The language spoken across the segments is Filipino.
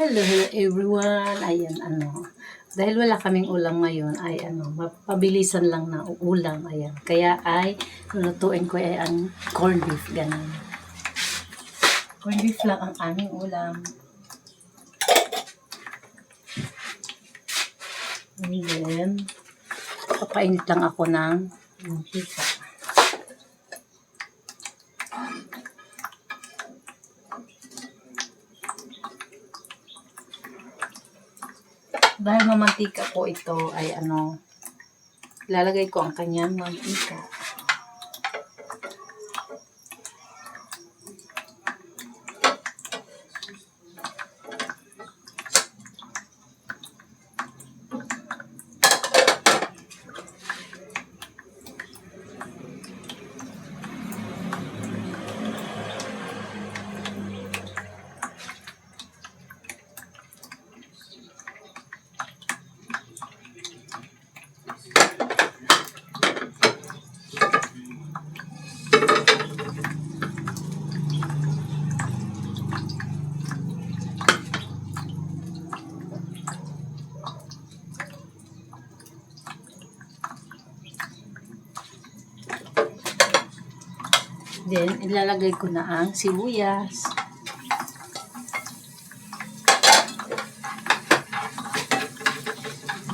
Hello, hello everyone. Ayan, dahil wala kaming ulam ngayon, ay mapabilisan lang na ulam. Ayan, kaya ay lulutuin ko ay ang corned beef, ganun. Corned beef lang ang aming ulam. And then, papainit lang ako ng mantika. Dahil mamantika po ito ay ilalagay ko ang kanyang mantika. Then, ilalagay ko na ang sibuyas.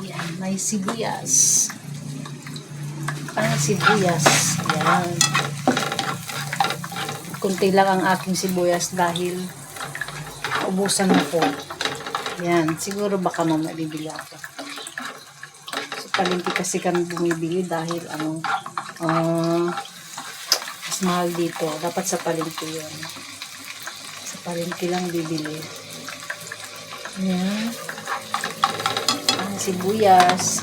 Yan, may sibuyas. Ang sibuyas. Yan. Kunti lang ang aking sibuyas dahil ubusan na po. Yan, siguro baka mamabibili ako. Sa palengke kasi kami bumibili dahil mas mahal dito. Dapat sa palengke yun. Sa palengke lang bibili. Yan. Ang sibuyas.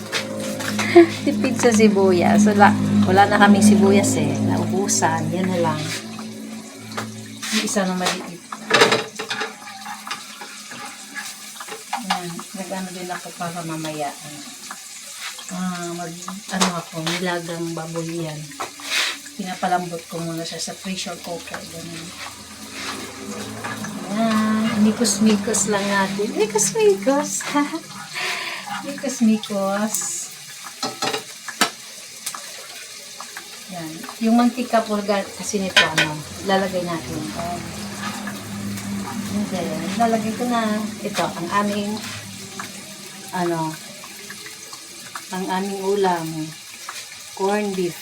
Tipid sa sibuyas. Wala na kaming sibuyas eh. Naubusan. Yan na lang. Yung isa na maliit. Yan. Nag-ano din ako para mamaya. Nilagang baboy yan. Pinapalambot ko muna siya sa pressure cooker. Ganun. Ayan. Mikos-mikos lang natin. Mikos-mikos. Mikos-mikos. Yan. Yung mantika po kasi nito, lalagay natin. And then, lalagay ko na ito, ang aming ulam. Corned beef.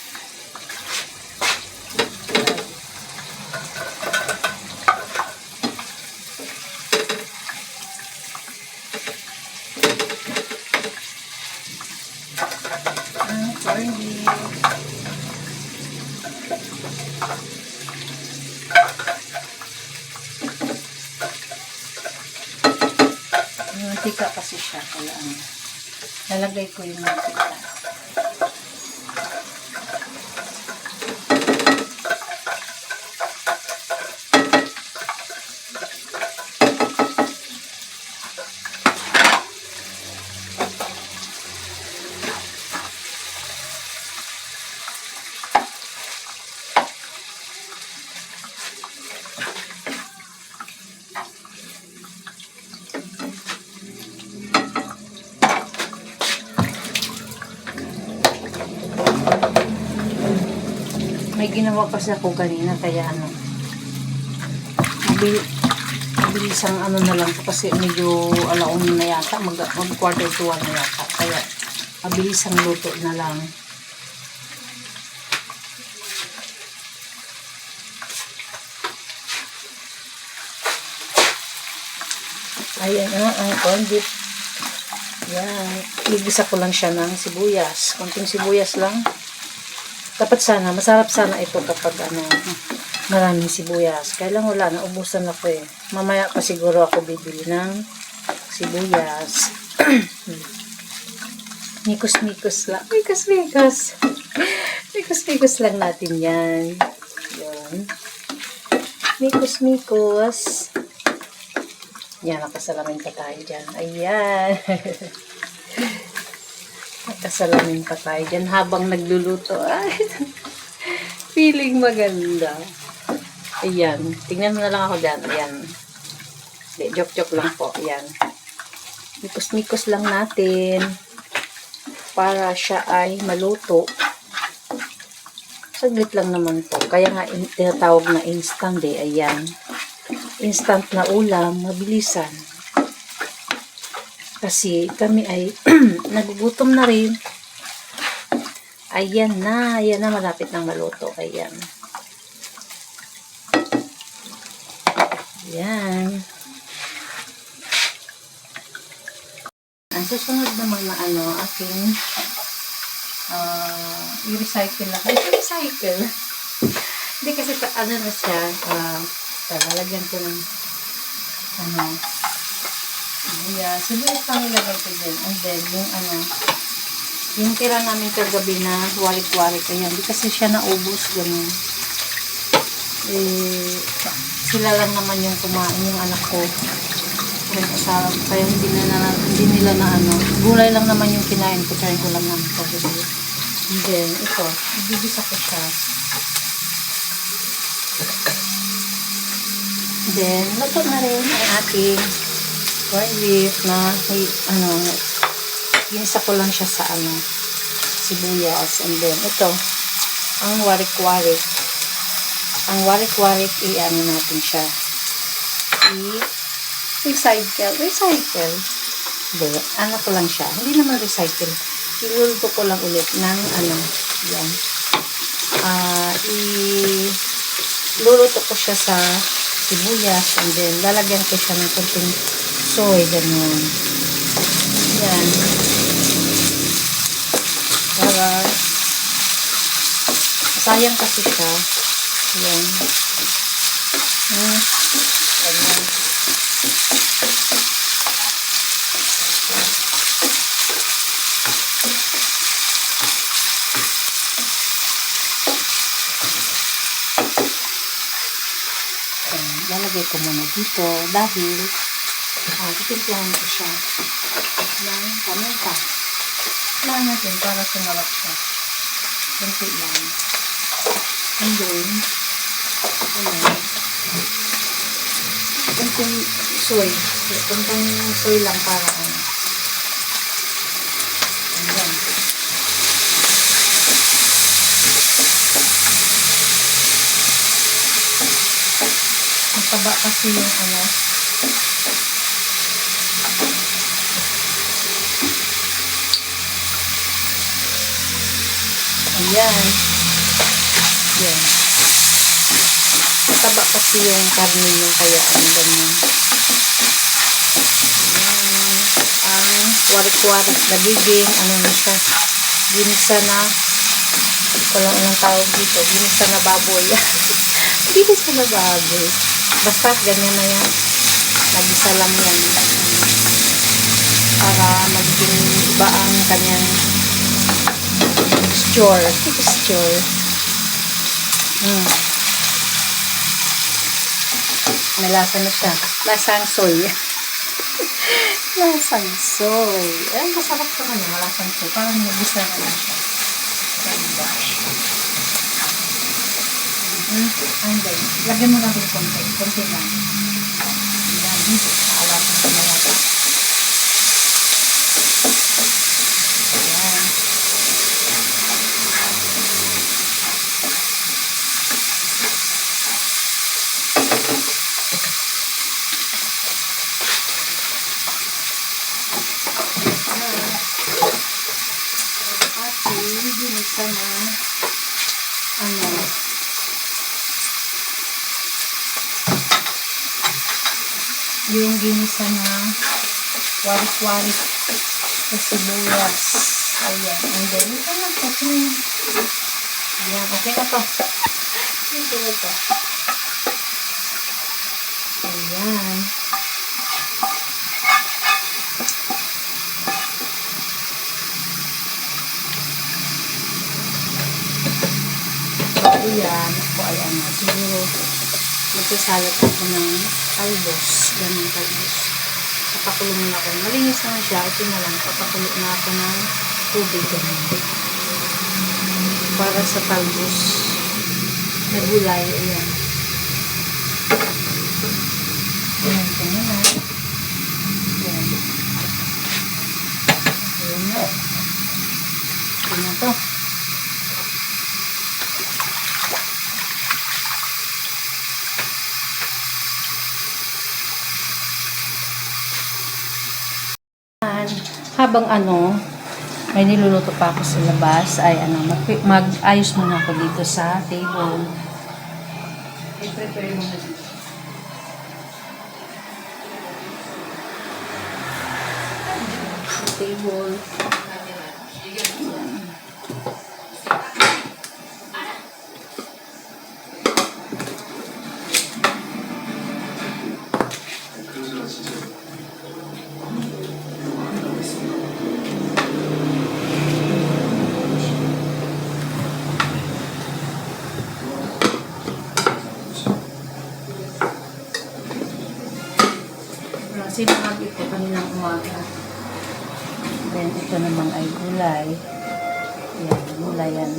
Corned beef. Mantika kasi siya, kaya lalagay ko yung mantika. May ginawa kasi ako kanina kaya mabilis ang na lang kasi medyo alaon na yata, mag quarter to 1 na yata, kaya mabilis ang luto na lang. Ayan ang corned beef. Yan, igisa ko lang siya ng sibuyas, konting sibuyas lang. Dapat sana, masarap sana ito kapag maraming sibuyas. Kaya lang wala, naubusan ako eh. Mamaya pa siguro ako bibili ng sibuyas. Mikos-mikos lang. Mikos-mikos. Mikos-mikos lang natin yan. Yun. Mikos-mikos. Yan, nakasalamin pa tayo dyan. Ayan. Nakasalamin pa tayo dyan habang nagluluto. Ay, feeling maganda. Ayan. Tingnan mo na lang ako dyan. Ayan. Joke-joke lang po. Ayan. Mikos-mikos lang natin para siya ay maluto. Saglit lang naman po. Kaya nga tinatawag na instant eh. Ayan. Instant na ulam, mabilisan. Kasi kami ay nagugutom na rin. Ayan na, malapit nang maluto. Ayan. Ayan. Ang susunod naman na aking i-recycle lang. I-recycle. Hindi kasi na siya, lalagyan ko ng sibuyas lang ilagay ko din. And then, yung tira namin kagabi na warik-warik, ayan, di kasi siya naubos, ganun. Sila lang naman yung kumain, yung anak ko. Kaya hindi nila na gulay lang naman yung kinain ko, kaya ulam namin kagabi. And then, ito, ibibisa ko siya. Then, luto na rin ang ating corned beef na ginisa ko lang siya sa sibuyas. And then, ito, ang warik-warik. Ang warik-warik, natin siya. Recycle. Hindi, ko lang siya. Hindi naman recycle. Iluluto ko lang ulit ng yan. Iluluto ko siya sa sibuyas, and then lalagyan ko siya ng konting soy, ganun. Yan. Para sayang kasi siya. Yan. Ganun. Lalagay ko muna dito dahil titimplahan ko siya ng paminta. Kailangan natin para sumarap siya. Kunti lang. And then, kunting soy. Kunting soy lang para ayan. Mataba kasi yung ayan. Yan. Mataba kasi yung karne yung kaya ganyan. Ang warik-warik nagiging na siya. Ginisa na walang anong tawag dito. Ginisa na baboy. Ginisa na baboy. Basta ganyan na yan. Nagisa lang yan. Para magiging iba ang kanyang texture. May lasa na siya. Lasang soy. Lasang soy. Masarap naman yung malasang soy. Parang nagisa na lang siya. And then, lagyan mo natin konti lang. Yan, dito. Alasan ko na yata. Yan. Ginisa na yung ginisa na warik-warik sa sibuyas. Ayan. And then, ito na po. Ayan. Okay na to. Ito na to. Ayan. Ayan. Ako ay siguro magsasalat ako ng talbos. Ganun talbos. Papakulo na ako. Malinis naman siya. Ito na lang. Papakulo na ako ng tubig. Ganun. Para sa talbos na gulay. Ayan. Ayan. Ito na lang. habang may niluluto pa ako sa labas, ay mag-ayos muna ako dito sa table. I-prepare muna dito. Sa table. Sinangag ito kaninang umaga. Then, ito naman ay gulay. Yan, gulay yan.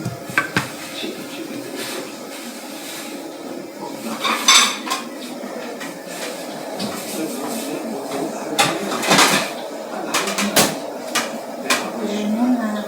Yan muna.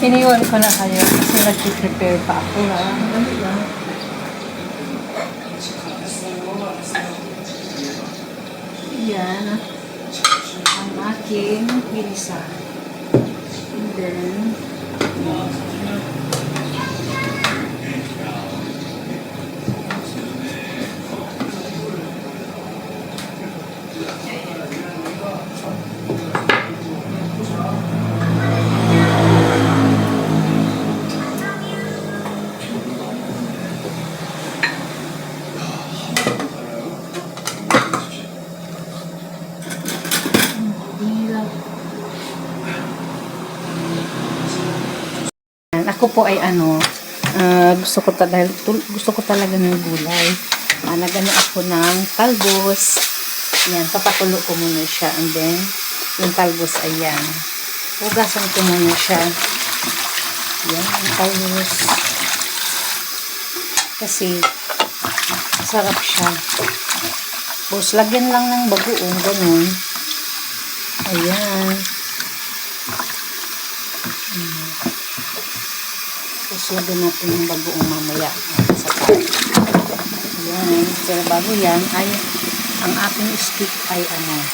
Iniwan ko na kayo kasi nag-prepare pa ako ha. Yan. Ang aking pinisa. And then, ako po ay gusto ko talaga ng gulay. Nagano ako ng talbos. Yan, papakulo ko muna siya. And then, yung talbos ay yan. Hugasan ko muna siya. Yan, yung talbos. Kasi, sarap siya. Tapos, lagyan lang ng bagoong, ganun. Ayan. Tapos lagyan natin yung bagoong mamaya sa pan. Ayan. Pero bago yan ay ang ating stick ay ayan.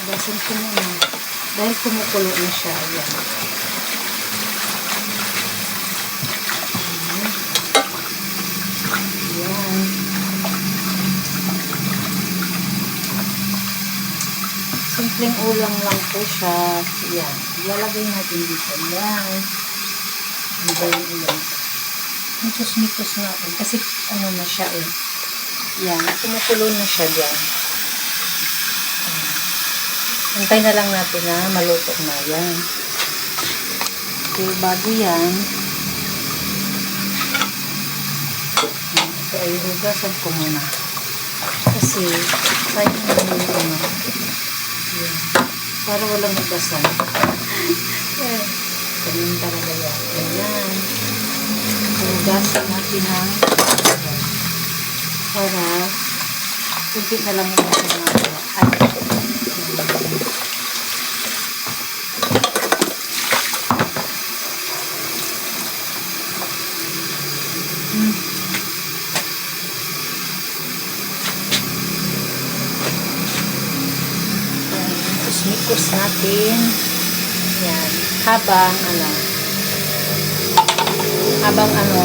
Basan ko muna. Dahil kumukulo na siya. Ayan. Ayan. Simpleng ulam lang po siya. Ayan. Ilalagay natin dito. Ayan. Diba yung ulam? Mitos-mitos natin. Kasi na siya eh. Ayan. Kumukulo na siya dyan. Hantay na lang natin na maluto na. Ayan. Okay, bago yan. Ito ay hugasan ko muna. Kasi sayang na yung Ayan. Para walang hugasan. Ayan. Ganun talaga yan. Ayan. Hugasan natin ang para kunti na lang hugasan natin. Mikos natin. Yan. Habang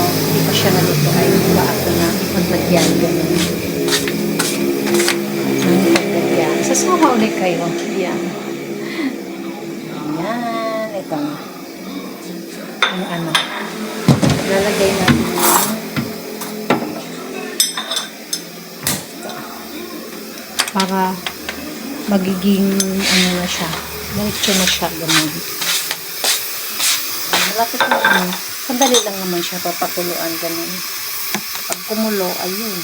hindi pa siya naluto ay iba ako na maglagyan. Ganun. Maglagyan. Sasama ulit kayo. Yan. Yan. Ito. Ang lalagay natin para magiging na siya. Diretso na siya. Ganun. malapit na ano. Sandali lang naman siya papakuluan, ganun. Pag kumulo, ayun.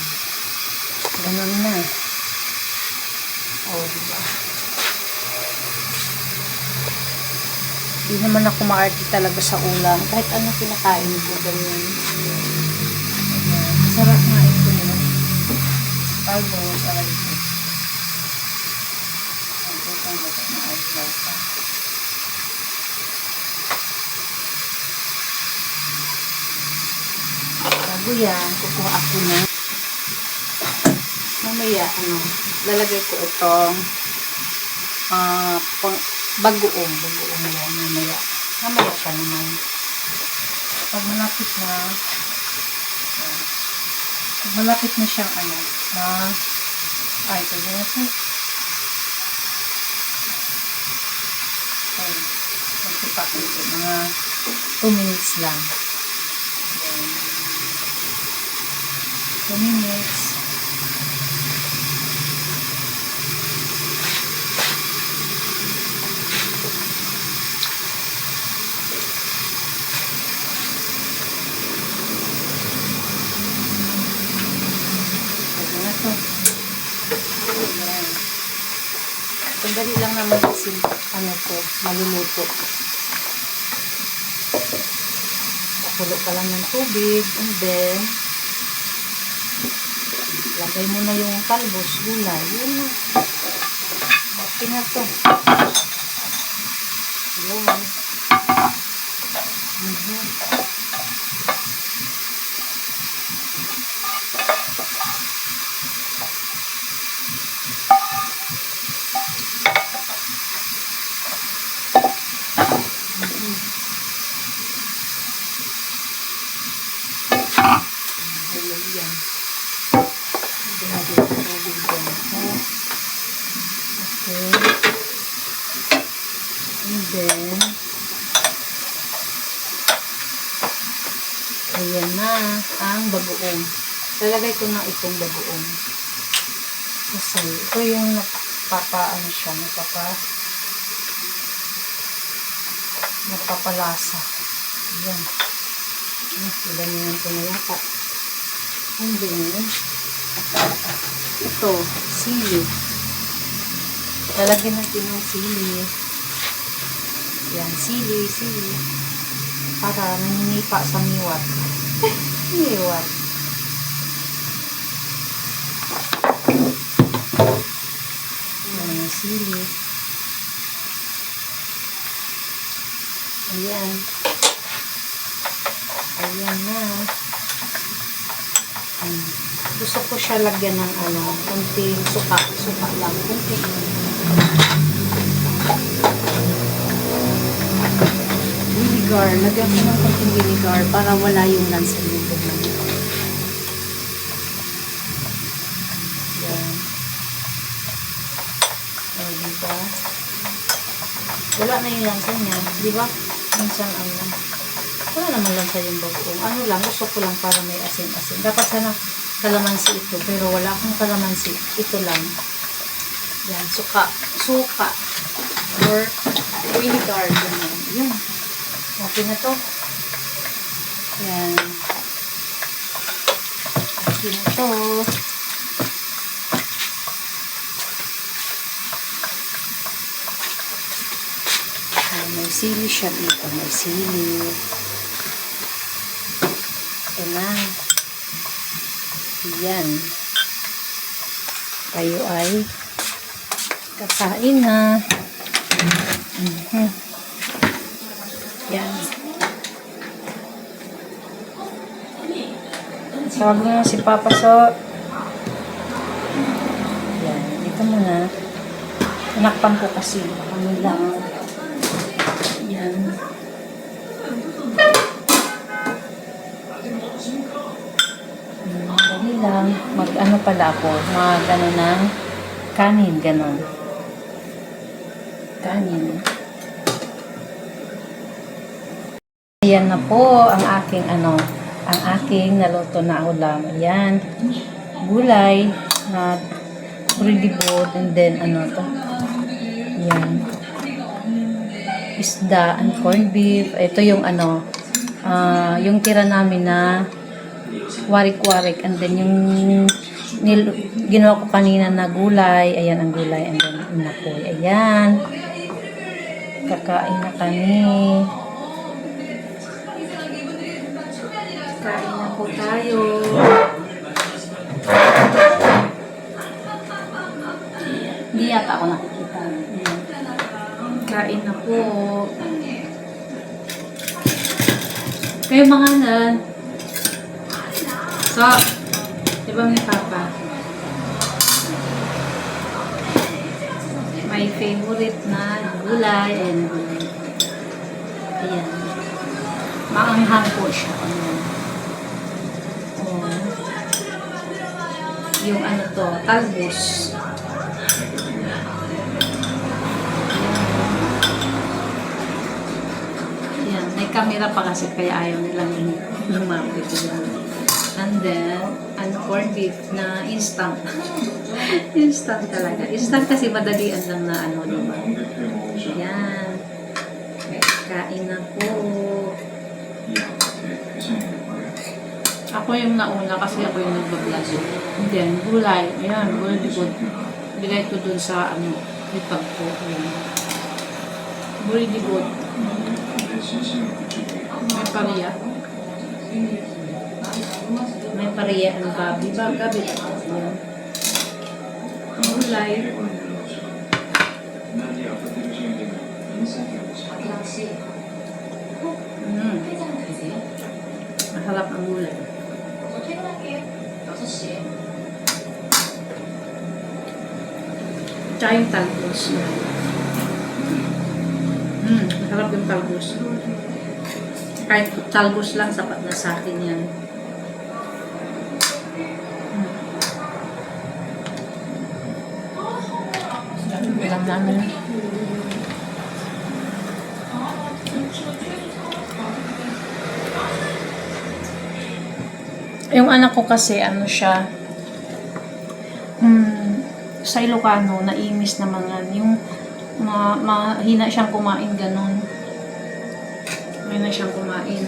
Ganun na. O, diba? Di naman ako maarte talaga sa ulam. Kahit ano kinakain ko, ganyan. Sarap nga ito nila. Palbo, sarap ito. Bago yan, kukuha ako na. Mamaya, lalagay ko itong bagoong yan, mamaya. Mamaya pa naman. Pag malapit na siyang ito na ito. Okay. Magtipak ito. Mga 2 minutes lang. 2 minutes. Ayan. Sandali lang naman kasi maluluto. Pakulo ka lang ng tubig and then lagay mo na yung talbos, gulay. Yun na. Okay na to. Yun. Yan. Okay. And then, ayan na ang bagoong. Lalagay ko na itong bagoong. Kasi ito yung napapalasa. Ayan. Ilan ko na yata. And then, ito, sili. Lalagyan natin yung sili. Yan, sili. Para naninipa sa miwat. Miwat. Yan, yung sili. Ayan. Ayan na. Gusto ko siya lagyan ng kunting suka lang, kunting. Vinegar, lagyan ko ng kunting vinegar para wala yung lansa ng bubong. Yan. O, diba? Wala na yung lansa niya, diba? Minsan wala naman lansa yung bagong. Gusto ko lang para may asin-asin. Dapat sana kalamansi ito, pero wala akong kalamansi. Ito lang. Yan, suka. Or vinegar. Yan. Okay na to. Yan. Okay na to. May sili siya dito. May sili. Ito na. Yan. Tayo ay kakain na. Yan. Tawag mo na si Papa So. Yan. Dito muna. Tinakpan ko kasi. Kami lang. Yan. Dali lang. Mag-ano pala ako. Mag-ano ng kanin. Ganon. Kanin. Ayan na po ang aking ang aking naluto na ulam. Ayan. Gulay na ready board and then to. Ayan. isda and corned beef. Ito yung ano, yung tira namin na warik-warik. And then yung ginawa ko kanina na gulay. Ayan ang gulay. And then inapoy. Ayan. Kakain na kami. Kain na po tayo. Hindi yata ako nakikita. Ayan. Kain na po. Kayo mga nan. So, di ba may papa? My favorite na gulay and gulay. Ayan. Maanghang po siya. Ayan. Oh. Yung ano to, talbos. Ayan. May camera pa kasi kaya ayaw nilang lumapit. And then, corned beef na instant. Instant talaga. Instant kasi madalian lang na ano, diba? Ayan. Kain na po. Ako yung nauna kasi ako yung nagbablog. And then, gulay. Ayan, gulay di good. Bigay ko dun sa, ano, lipag ko. Ayan. Gulay di good. May pariya. May pariya ang gabi. Gabi. Ayan. Gulay. Masarap ang gulay. Tsaka yung talbos. Masarap yung talbos. Kahit talbos lang, sapat na sa akin yan. Alam namin. Yung anak ko kasi, ano siya, sa Ilocano, naimis na mga, yung mahina siyang kumain, ganun. Mahina siyang kumain.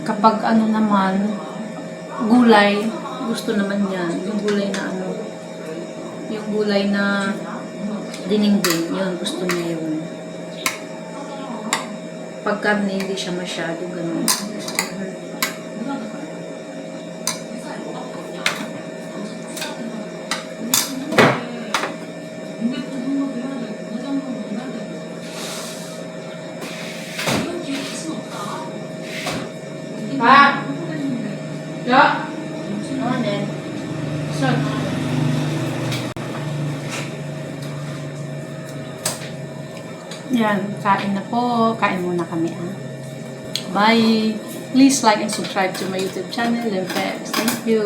Kapag ano naman, gulay, gusto naman niya. Yung gulay na ano, yung gulay na dinengdeng, yun, gusto niya yun. Pag karne, hindi siya masyado ganun. Pa! Yo! Ano din? So, yan, kain na po. Kain muna kami, Bye! Please like and subscribe to my YouTube channel, Limpex. Thank you!